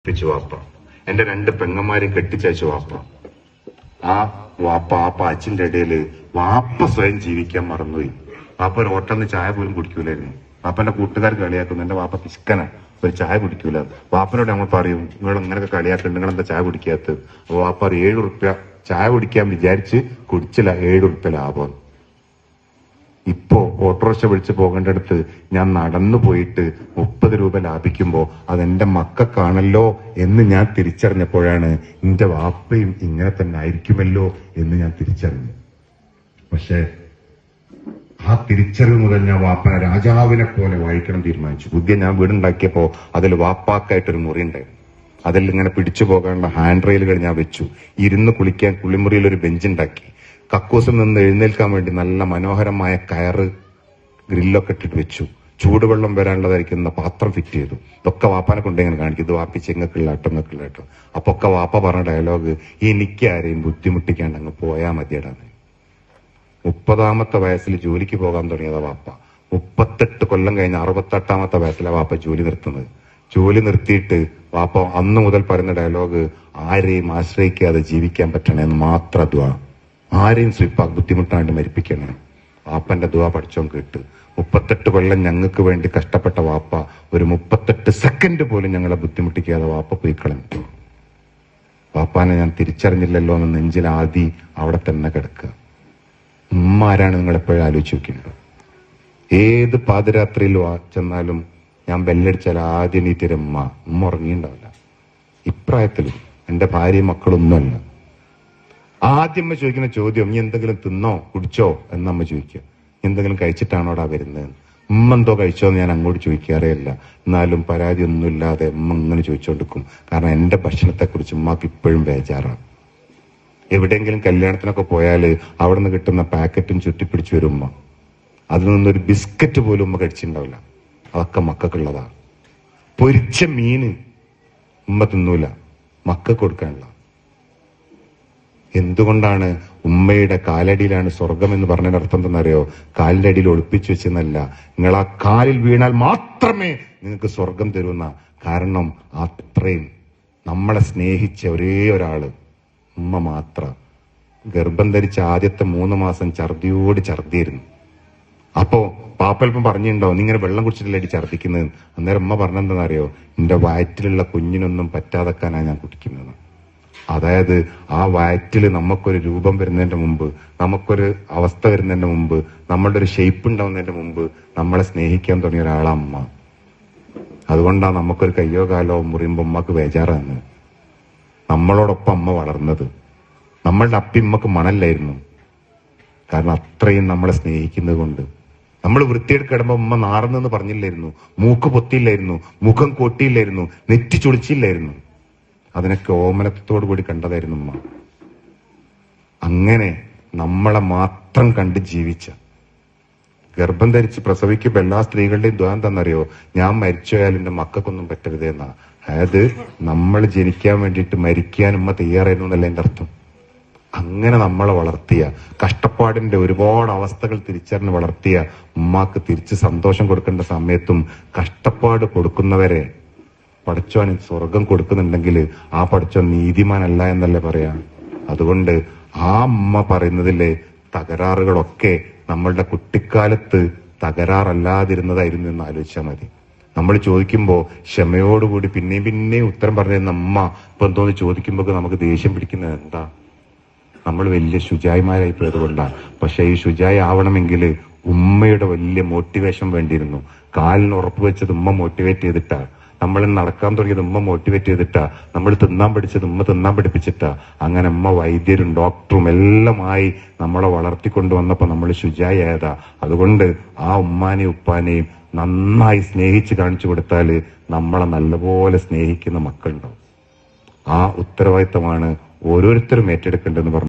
പ്പിച്ചു വാപ്പ. എന്റെ 2 പെങ്ങന്മാരെ കെട്ടിച്ചയച്ചു വാപ്പ. ആ വാപ്പ ആ പാച്ചിന്റെ ഇടയില് വാപ്പ സ്വയം ജീവിക്കാൻ മറന്നുപോയി. വാപ്പ ഒരു ഹോട്ടലിന് ചായ പോലും കുടിക്കൂലായിരുന്നു. വാപ്പന്റെ കൂട്ടുകാർ കളിയാക്കുന്നു, എന്റെ വാപ്പ പിശുക്കന, ഒരു ചായ കുടിക്കൂല. വാപ്പനോട് നമ്മൾ പറയും, നിങ്ങൾ ഇങ്ങനെയൊക്കെ കളിയാക്കുന്നുണ്ട്, നിങ്ങൾ എന്താ ചായ കുടിക്കാത്തത്? അപ്പൊ വാപ്പ ഒരു 7 ഉറുപ്പ്യ ചായ കുടിക്കാൻ വിചാരിച്ച് കുടിച്ചില്ല, 7 ഉറുപ്പ്യ ലാഭം. ഇപ്പോ ഓട്ടോറിക്ഷ വിളിച്ച് പോകേണ്ടടുത്ത് ഞാൻ നടന്നു പോയിട്ട് 30 രൂപ ലാഭിക്കുമ്പോ അതെന്റെ മക്കൾക്കാണല്ലോ എന്ന് ഞാൻ തിരിച്ചറിഞ്ഞപ്പോഴാണ് എന്റെ വാപ്പയും ഇങ്ങനെ തന്നെ ആയിരിക്കുമല്ലോ എന്ന് ഞാൻ തിരിച്ചറിഞ്ഞു. പക്ഷെ ആ തിരിച്ചറിവ് മുതൽ ഞാൻ വാപ്പനെ രാജാവിനെ പോലെ വായിക്കണം തീരുമാനിച്ചു. പുതിയ ഞാൻ വീടുണ്ടാക്കിയപ്പോ അതിൽ വാപ്പാക്കായിട്ടൊരു മുറി ഉണ്ടായിരുന്നു. അതിൽ ഇങ്ങനെ പിടിച്ചു പോകാനുള്ള ഹാൻഡ് റെയിലുകൾ ഞാൻ വെച്ചു. ഇരുന്ന് കുളിക്കാൻ കുളിമുറിയിൽ ഒരു ബെഞ്ചുണ്ടാക്കി. കക്കൂസിൽ നിന്ന് എഴുന്നേൽക്കാൻ വേണ്ടി നല്ല മനോഹരമായ കയറ് ഗ്രില്ലൊക്കെ ഇട്ടിട്ട് വെച്ചു. ചൂടുവെള്ളം വരാനുള്ളതായിരിക്കുന്ന പാത്രം ഫിറ്റ് ചെയ്തു. ഇതൊക്കെ വാപ്പാനെ കൊണ്ട് ഇങ്ങനെ കാണിക്കും, ഇത് വാപ്പി ചെങ്ങക്കിള്ളാട്ടോ. അപ്പൊ ഒക്കെ വാപ്പ പറഞ്ഞ ഡയലോഗ്, എനിക്ക് ആരെയും ബുദ്ധിമുട്ടിക്കാണ്ട് അങ്ങ് പോയാ മതിയടാന്ന്. 30ാമത്തെ വയസ്സിൽ ജോലിക്ക് പോകാൻ തുടങ്ങിയതാ വാപ്പ. 38 കൊല്ലം കഴിഞ്ഞ് 68ാമത്തെ വയസ്സിലാണ് വാപ്പ ജോലി നിർത്തുന്നത്. ജോലി നിർത്തിയിട്ട് വാപ്പ അന്ന് മുതൽ പറയുന്ന ഡയലോഗ്, ആരെയും ആശ്രയിക്കാതെ ജീവിക്കാൻ പറ്റണമെന്ന് മാത്രം ദുആ. ആരെയും ബുദ്ധിമുട്ടാണ്ട് മരിപ്പിക്കണം. വാപ്പന്റെ ദുആ പഠിച്ചോൻ കേട്ട് 38 കൊല്ലം ഞങ്ങൾക്ക് വേണ്ടി കഷ്ടപ്പെട്ട വാപ്പ ഒരു 38 സെക്കൻഡ് പോലും ഞങ്ങളെ ബുദ്ധിമുട്ടിക്കാതെ വാപ്പ പോയി കളഞ്ഞു. വാപ്പാനെ ഞാൻ തിരിച്ചറിഞ്ഞില്ലല്ലോ എന്ന് നെഞ്ചിൽ ആദി അവിടെ തന്നെ കിടക്കുക. ഉമ്മ ആരാണ് നിങ്ങൾ എപ്പോഴും ആലോചിച്ച് നോക്കിയിട്ടുണ്ടോ? ഏത് പാതിരാത്രിയിൽ ചെന്നാലും ഞാൻ ബെല്ലടിച്ചാൽ ആദ്യം നീ ഉമ്മ ഉറങ്ങിയിട്ടുണ്ടാവില്ല. ഇപ്രായത്തിലും എന്റെ ഭാര്യയും മക്കളൊന്നുമല്ല. ആദ്യം അമ്മ ചോദിക്കുന്ന ചോദ്യം, നീ എന്തെങ്കിലും തിന്നോ കുടിച്ചോ എന്നമ്മ ചോദിക്കുക. എന്തെങ്കിലും കഴിച്ചിട്ടാണോടാ വരുന്നത്? ഉമ്മ എന്തോ കഴിച്ചോ എന്ന് ഞാൻ അങ്ങോട്ട് ചോദിക്കാറേയില്ല. എന്നാലും പരാതി ഒന്നുമില്ലാതെ ഉമ്മ ഇങ്ങനെ ചോദിച്ചോണ്ടിരിക്കും. കാരണം എന്റെ ഭക്ഷണത്തെക്കുറിച്ച് ഉമ്മക്ക് ഇപ്പോഴും ബേജാറാണ്. എവിടെയെങ്കിലും കല്യാണത്തിനൊക്കെ പോയാൽ അവിടെ നിന്ന് കിട്ടുന്ന പാക്കറ്റും ചുറ്റിപ്പിടിച്ചു വരും ഉമ്മ. അതിൽ നിന്നൊരു ബിസ്ക്കറ്റ് പോലും ഉമ്മ കഴിച്ചിട്ടുണ്ടാവില്ല. അതൊക്കെ മക്കൾക്കുള്ളതാണ്. പൊരിച്ച മീന് ഉമ്മ തിന്നൂല, മക്കൾക്ക് കൊടുക്കാനുള്ള. എന്തുകൊണ്ടാണ്? ഉമ്മയുടെ കാലടിയിലാണ് സ്വർഗം എന്ന് പറഞ്ഞതിന്റെ അർത്ഥം എന്തെന്നറിയോ? കാലിന്റെ അടിയിൽ ഒളിപ്പിച്ചു വെച്ചെന്നല്ല, നിങ്ങൾ ആ കാലിൽ വീണാൽ മാത്രമേ നിങ്ങൾക്ക് സ്വർഗം തരുന്ന. കാരണം അത്രയും നമ്മളെ സ്നേഹിച്ച ഒരേ ഒരാള് ഉമ്മ മാത്രം. ഗർഭം ധരിച്ച ആദ്യത്തെ 3 മാസം ഛർദിയോട് ഛർദിയായിരുന്നു. അപ്പോ പാപ്പൽപ്പം പറഞ്ഞിട്ടുണ്ടോ, നീ ഇങ്ങനെ വെള്ളം കുടിച്ചിട്ടല്ലേ ഛർദിക്കുന്നത്? അന്നേരം ഉമ്മ പറഞ്ഞെന്താണെന്നറിയോ? എന്റെ വയറ്റിലുള്ള കുഞ്ഞിനൊന്നും പറ്റാതെക്കാനാണ് ഞാൻ കുടിക്കുന്നത്. അതായത് ആ വയറ്റിൽ നമുക്കൊരു രൂപം വരുന്നതിന്റെ മുമ്പ്, നമുക്കൊരു അവസ്ഥ വരുന്നതിന്റെ മുമ്പ്, നമ്മളുടെ ഒരു ഷേപ്പ് ഉണ്ടാവുന്നതിന്റെ മുമ്പ് നമ്മളെ സ്നേഹിക്കാൻ തുടങ്ങിയ ഒരാളാ അമ്മ. അതുകൊണ്ടാണ് നമുക്കൊരു കയ്യോ കാലോ മുറിയുമ്പോ ഉമ്മക്ക് ബേജാറാണ്. നമ്മളോടൊപ്പം അമ്മ വളർന്നത്. നമ്മളുടെ അപ്പിമ്മക്ക് മണല്ലായിരുന്നു. കാരണം അത്രയും നമ്മളെ സ്നേഹിക്കുന്നത് കൊണ്ട്. നമ്മൾ വൃത്തിയെടുക്കിടുമ്പോ ഉമ്മ നാറുന്നെന്ന് പറഞ്ഞില്ലായിരുന്നു, മൂക്ക് പൊത്തിയില്ലായിരുന്നു, മുഖം കൊട്ടിയില്ലായിരുന്നു, നെറ്റി ചൊളിച്ചില്ലായിരുന്നു. അതിനൊക്കെ ഓമനത്തോടു കൂടി കണ്ടതായിരുന്നു ഉമ്മ. അങ്ങനെ നമ്മളെ മാത്രം കണ്ട് ജീവിച്ച, ഗർഭം ധരിച്ച് പ്രസവിക്കുമ്പോ എല്ലാ സ്ത്രീകളുടെയും ദ്വാ എന്താണെന്നറിയോ? ഞാൻ മരിച്ചുപോയാൽ എന്റെ മക്കൾക്കൊന്നും പറ്റരുതെന്നാ. അതായത് നമ്മൾ ജനിക്കാൻ വേണ്ടിയിട്ട് മരിക്കാൻ ഉമ്മ തയ്യാറായിരുന്നു എന്നല്ല എന്റെ അർത്ഥം. അങ്ങനെ നമ്മളെ വളർത്തിയ, കഷ്ടപ്പാടിന്റെ ഒരുപാട് അവസ്ഥകൾ തിരിച്ചറിഞ്ഞ് വളർത്തിയ ഉമ്മാക്ക് തിരിച്ച് സന്തോഷം കൊടുക്കേണ്ട സമയത്തും കഷ്ടപ്പാട് കൊടുക്കുന്നവരെ പഠിച്ചോൻ സ്വർഗം കൊടുക്കുന്നുണ്ടെങ്കിൽ ആ പഠിച്ചോൻ നീതിമാനല്ല എന്നല്ലേ പറയാ. അതുകൊണ്ട് ആ അമ്മ പറയുന്നതിലെ തകരാറുകളൊക്കെ നമ്മളുടെ കുട്ടിക്കാലത്ത് തകരാറല്ലാതിരുന്നതായിരുന്നു എന്ന് ആലോചിച്ചാൽ മതി. നമ്മൾ ചോദിക്കുമ്പോ ക്ഷമയോടുകൂടി പിന്നെയും ഉത്തരം പറഞ്ഞിരുന്ന അമ്മ ഇപ്പൊ എന്തോന്ന് ചോദിക്കുമ്പോ നമുക്ക് ദേഷ്യം പിടിക്കുന്നത് എന്താ? നമ്മൾ വലിയ ശുചായിമാരായി പോയതുകൊണ്ടാണ്. പക്ഷെ ഈ ശുചായി ആവണമെങ്കിൽ ഉമ്മയുടെ വലിയ മോട്ടിവേഷൻ വേണ്ടിയിരുന്നു. കാലിന് ഉറപ്പ് വെച്ചത് ഉമ്മ മോട്ടിവേറ്റ് ചെയ്തിട്ടാ. നമ്മൾ നടക്കാൻ തുടങ്ങിയത് ഉമ്മ മോട്ടിവേറ്റ് ചെയ്തിട്ടാ. നമ്മൾ തിന്നാൻ പഠിച്ചത് ഉമ്മ തിന്നാൻ പഠിപ്പിച്ചിട്ടാ. അങ്ങനെ ഉമ്മ വൈദ്യരും ഡോക്ടറും എല്ലാമായി നമ്മളെ വളർത്തിക്കൊണ്ടുവന്നപ്പോ നമ്മൾ ശുചായി ആയതാ. അതുകൊണ്ട് ആ ഉമ്മാനെയും ഉപ്പാനെയും നന്നായി സ്നേഹിച്ച് കാണിച്ചു കൊടുത്താല് നമ്മളെ നല്ലപോലെ സ്നേഹിക്കുന്ന മക്കളുണ്ടാവും. ആ ഉത്തരവാദിത്തമാണ് ഓരോരുത്തരും ഏറ്റെടുക്കേണ്ടതെന്ന് പറഞ്ഞു.